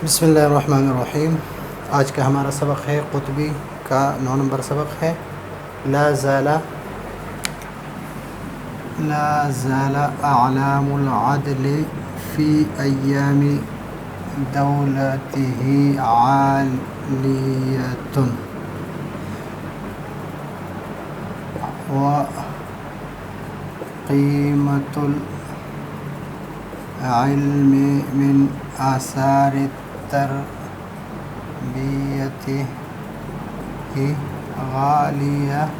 بسم اللہ الرحمن الرحیم۔ آج کا ہمارا سبق ہے قطبی کا 9 نمبر سبق ہے لا زال اعلام العدل فی ایام دولته عالیۃ وقیمۃ العلم من آثار تربیته غالیۃ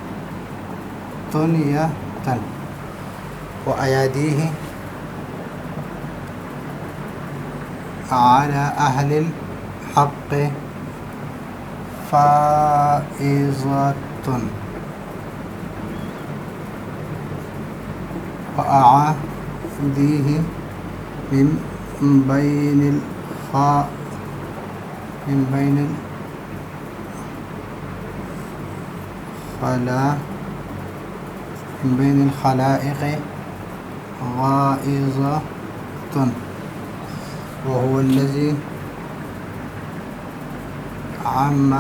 وأياديه على أهل الحق فائزة وأعاديه من بين الخلائق غائظة وهو الذي عم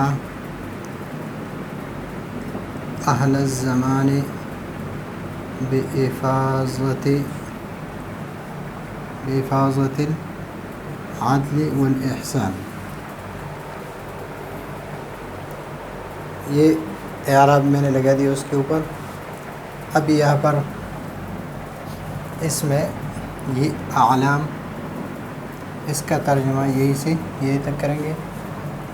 أهل الزمان بإفاضة العدل والإحسان۔ یہ اعراب میں نے لگا دیا اس کے اوپر۔ اب یہاں پر اس میں یہ اعلام، اس کا ترجمہ یہی سے یہی تک کریں گے،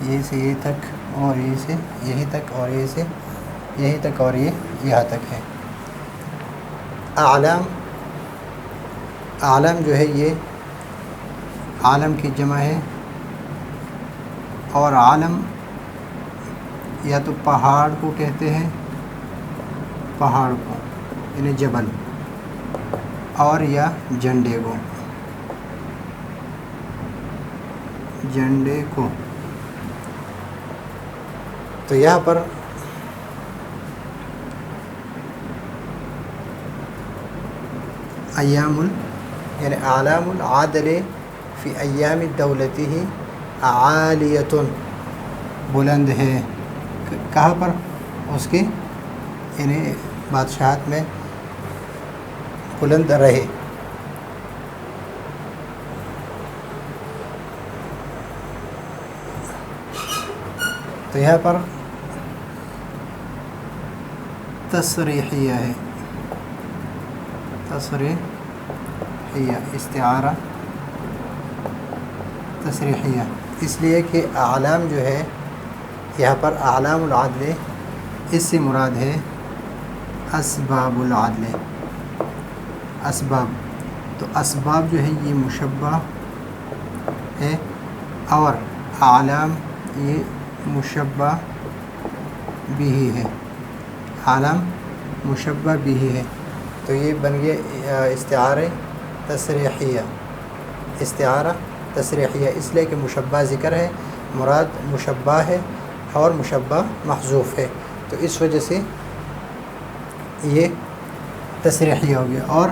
یہی سے یہی تک، اور یہی سے یہی تک، اور یہی سے یہی تک، اور یہ یہاں تک ہے۔ اعلام جو ہے یہ عالم کی جمع ہے، اور عالم یا تو پہاڑ کو کہتے ہیں، پہاڑ کو یعنی جبل، اور یا جھنڈے کو۔ تو یہاں پر یعنی اعلام العادل فی ایام دولته عالیۃ، بلند ہے، کہاں پر؟ اس کی یعنی بادشاہت میں بلند رہے۔ تو یہاں پر تصریحیہ ہے، تصریحیہ استعارہ تصریحیہ، اس لیے کہ اعلام جو ہے یہاں پر اعلام العدل، اس سے مراد ہے اسباب العدل، اسباب۔ تو اسباب جو ہے یہ مشبہ ہے، اور اعلام یہ مشبہ بھی ہے، اعلام مشبہ بھی ہے۔ تو یہ بن گیا استعارہ تصریحیہ، اس لیے کہ مشبہ ذکر ہے، مراد مشبہ ہے، اور مشبہ محذوف ہے، تو اس وجہ سے یہ تصریحیہ ہو گیا۔ اور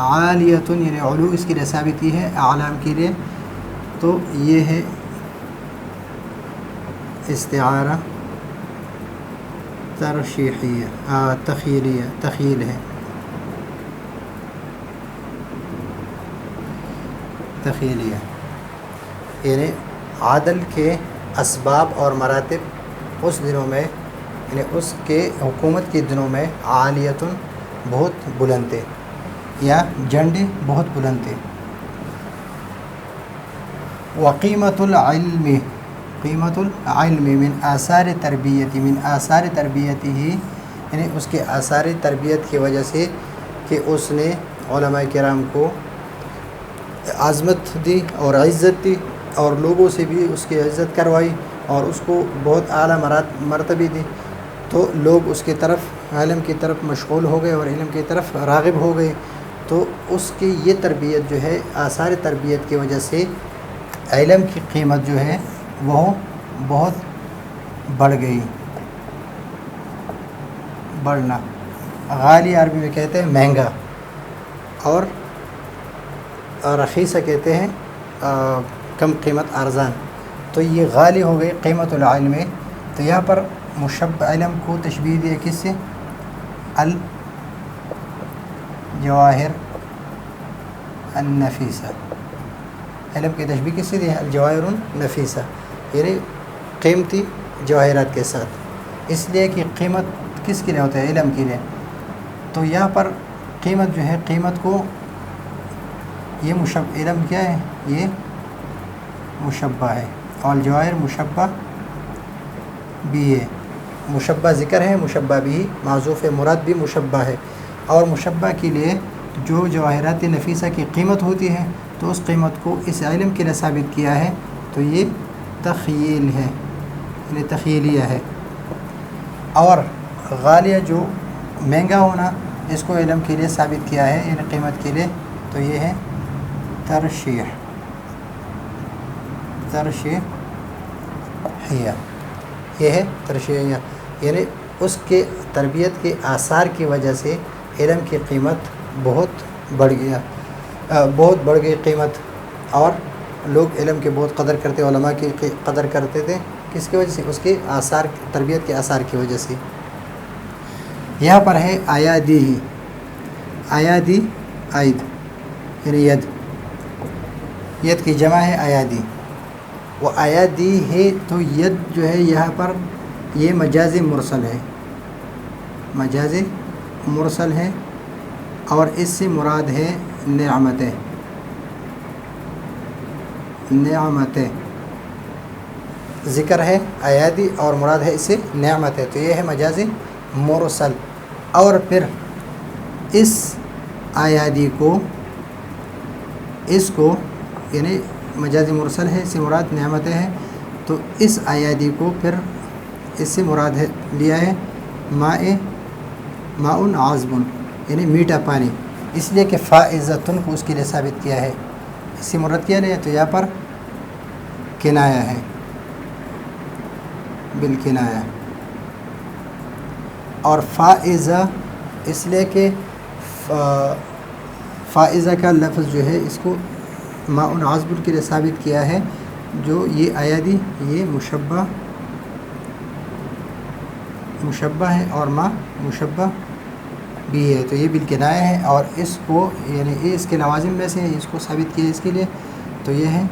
عالیۃ یعنی علو اس کی ثابتی ہے اعلام کے لیے، تو یہ ہے استعارہ تخیل ہے، تخیلیہ، یعنی عادل کے اسباب اور مراتب اس دنوں میں، یعنی اس کے حکومت کے دنوں میں عالیۃ بہت بلند تھے، یا جھنڈے بہت بلند تھے۔ وقیمۃ العلم من آثار تربیتی ہی، یعنی اس کے آثار تربیت کی وجہ سے کہ اس نے علماء کرام کو عظمت دی اور عزت دی، اور لوگوں سے بھی اس کی عزت کروائی، اور اس کو بہت اعلیٰ مرتبہ دی، تو لوگ اس کی طرف، علم کی طرف مشغول ہو گئے اور علم کی طرف راغب ہو گئے۔ تو اس کی یہ تربیت جو ہے، آثار تربیت کی وجہ سے علم کی قیمت جو ہے وہ بہت بڑھ گئی، بڑھنا۔ غالی عربی میں کہتے ہیں مہنگا، اور رخیصہ کہتے ہیں کم قیمت، ارزان۔ تو یہ غالی ہو گئی قیمت العلم. تو یہاں پر مشبہ علم کو تشبیہ دیا کس سے؟ الجواہر النفیسہ. علم کی تشبیہ کس سے دی ہے؟ الجواہر النفیسہ، یعنی قیمتی جواہرات کے ساتھ. اس لیے کہ قیمت کس کے لیے ہوتا ہے؟ علم کے لیے. تو یہاں پر قیمت جو ہے، قیمت کو یہ علم کیا ہے؟ یہ مشبہ ہے، اور الجواہر مشبہ بھی ہے. مشبہ ذکر ہے، مشبہ بھی معذوف ہے، مراد بھی مشبہ ہے. اور مشبہ کے لیے جو جواہرات نفیسہ کی قیمت ہوتی ہے تو اس قیمت کو اس علم کے لیے ثابت کیا ہے، تو یہ تخیل ہے، یعنی تخیلیہ ہے. اور غالیہ جو مہنگا ہونا، اس کو علم کے لیے ثابت کیا ہے، یعنی قیمت کے لیے، تو یہ ہے ترشیح. ترشیحیہ، یہ ہے ترشیحیہ، یعنی اس کے تربیت کے آثار کی وجہ سے علم کی قیمت بہت بڑھ گئی قیمت. اور لوگ علم کے بہت قدر کرتے، علماء کی قدر کرتے تھے. کس کی وجہ سے؟ اس کے آثار، تربیت کے آثار کی وجہ سے. یہاں پر ہے ایادی. ایادی عید یعنی ید، ید کی جمع ہے ایادی. وہ ایادی ہے تو ید جو ہے یہاں پر یہ مجاز مرسل ہے، مجاز مرسل ہے. اور اس سے مراد ہے نعمتیں. نعمتیں ذکر ہے ایادی اور مراد ہے اس سے نعمتیں، تو یہ ہے مجاز مرسل. اور پھر اس ایادی کو، اس کو یعنی مجاز مرسل ہے، اس سے مراد نعمتیں ہیں. تو اس ایادی کو پھر اس سے مراد ہے لیا ہے ماء عذب، یعنی میٹھا پانی. اس لیے کہ فائزۃ کو اس کے لیے ثابت کیا ہے، اس سے مراد کیا نہیں ہے. تو یہاں پر کنایا ہے، بالکنایا. اور فائزہ اس لیے کہ فائزہ کا لفظ جو ہے اس کو ماء عذب کے لیے ثابت کیا ہے. جو یہ ایادی یہ مشبہ ہے اور ماء مشبہ بھی ہے، تو یہ بالکنایا ہے. اور اس کو یعنی اس کے لوازم میں سے اس کو ثابت کیا اس کے لیے، تو یہ ہے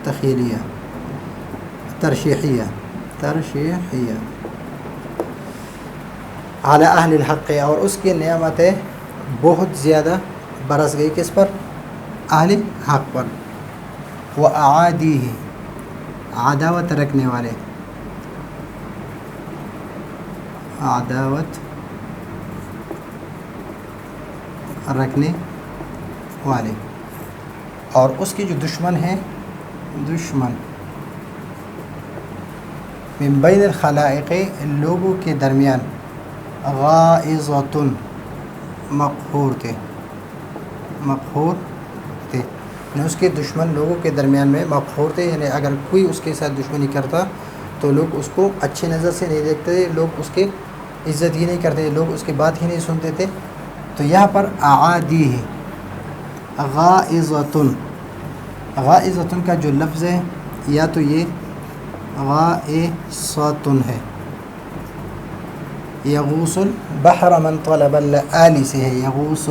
تخیلیہ، ترشیحیہ. اعلیٰ اہل الحق، اور اس کی نعمتیں بہت زیادہ برس گئی کس پر؟ اہل حق پر. وہ اعادی ہے، عداوت رکھنے والے، عداوت رکھنے والے. اور اس کی جو دشمن ہیں، دشمن من بین الخلائق، لوگوں کے درمیان، غائظۃ مقہور تھے، یعنی اس کے دشمن لوگوں کے درمیان میں مقہور تھے. یعنی اگر کوئی اس کے ساتھ دشمنی کرتا تو لوگ اس کو اچھی نظر سے نہیں دیکھتے، لوگ اس کی عزت ہی نہیں کرتے، لوگ اس کی بات ہی نہیں سنتے تھے. تو یہاں پر اعادی ہے. غائظۃ کا جو لفظ ہے، یا تو یہ غائصۃ ہے، یغوص البحر من طلب اللآلی سے ہے، یغوص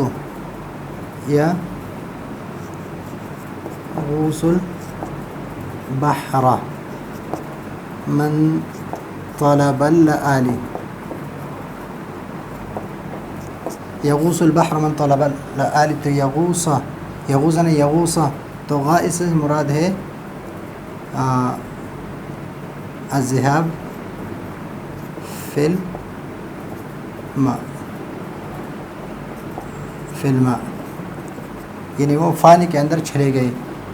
یا یغوص البحر من طلب اللآلی، یغوص البحر من طلب اللآلی. تو یغوص، تو غائص سے مراد ہے الذهاب فی الماء، یعنی وہ پانی کے اندر چلے گئے.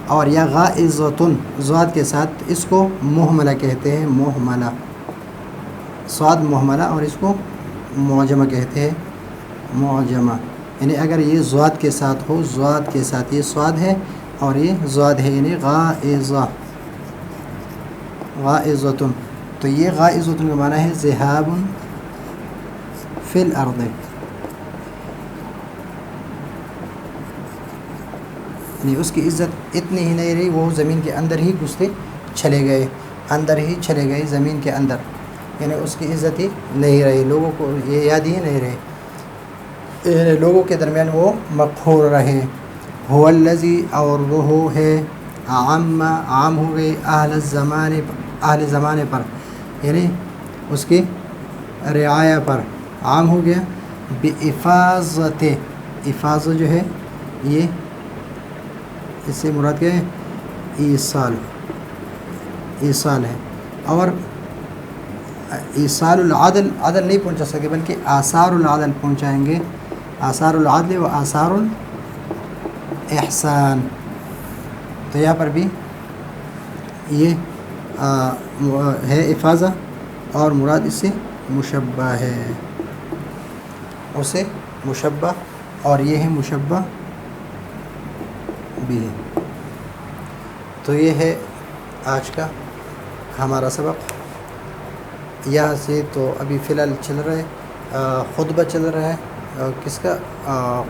اور یا غائظۃ ضاد کے ساتھ، اس کو مہملہ کہتے ہیں، مہملہ، صاد مہملہ، اور اس کو معجمہ کہتے ہیں، معجمہ. یعنی اگر یہ ضاد کے ساتھ ہو، ضاد کے ساتھ یہ صاد ہے اور یہ ضاد ہے، یعنی غائظۃ. تو یہ غائظۃ کا معنی ہے ذہاب فی الارض، یعنی اس کی عزت اتنی ہی نہیں رہی، وہ زمین کے اندر ہی گھستے چلے گئے، اندر ہی چلے گئے زمین کے اندر، یعنی اس کی عزت ہی نہیں رہی، لوگوں کو یہ یاد ہی نہیں رہے، لوگوں کے درمیان وہ مقہور رہے۔ هو الذی، اور وہ ہے عام ہو گئی اہل زمانے پر، یعنی اس کی رعایا پر عام ہو گیا، بِإِفاظَتِ، افاظہ جو ہے یہ اس سے مراد کیا ہے؟ ایصال ہے، اور ایصال العدل، عدل نہیں پہنچا سکے بلکہ آثار العدل پہنچائیں گے، آثار العدل و آثار الاحسان۔ تو یہاں پر بھی یہ ہے افاظہ، اور مراد اس سے مشبہ ہے، اسے مشبہ، اور یہ ہے مشبہ بھی ہے۔ تو یہ ہے آج کا ہمارا سبق۔ یہاں سے تو ابھی فی الحال چل رہا ہے خطبہ چل رہا ہے، کس کا؟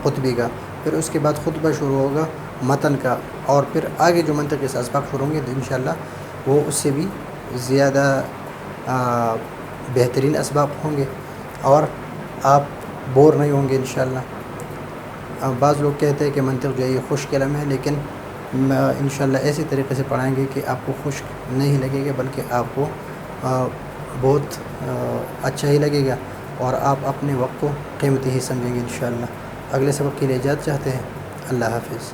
خطبی کا، پھر اس کے بعد خطبہ شروع ہوگا متن کا، اور پھر آگے جو منطق کے اسباق شروع ہوں گے تو انشاءاللہ وہ اس سے بھی زیادہ بہترین اسباق ہوں گے، اور آپ بور نہیں ہوں گے انشاءاللہ۔ بعض لوگ کہتے ہیں کہ منطق جو ہے یہ خشک علم ہے، لیکن انشاءاللہ ایسے طریقے سے پڑھائیں گے کہ آپ کو خشک نہیں لگے گا، بلکہ آپ کو بہت اچھا ہی لگے گا، اور آپ اپنے وقت کو قیمتی ہی سمجھیں گے انشاءاللہ۔ اگلے سبق کے لیے اجازت چاہتے ہیں۔ اللہ حافظ۔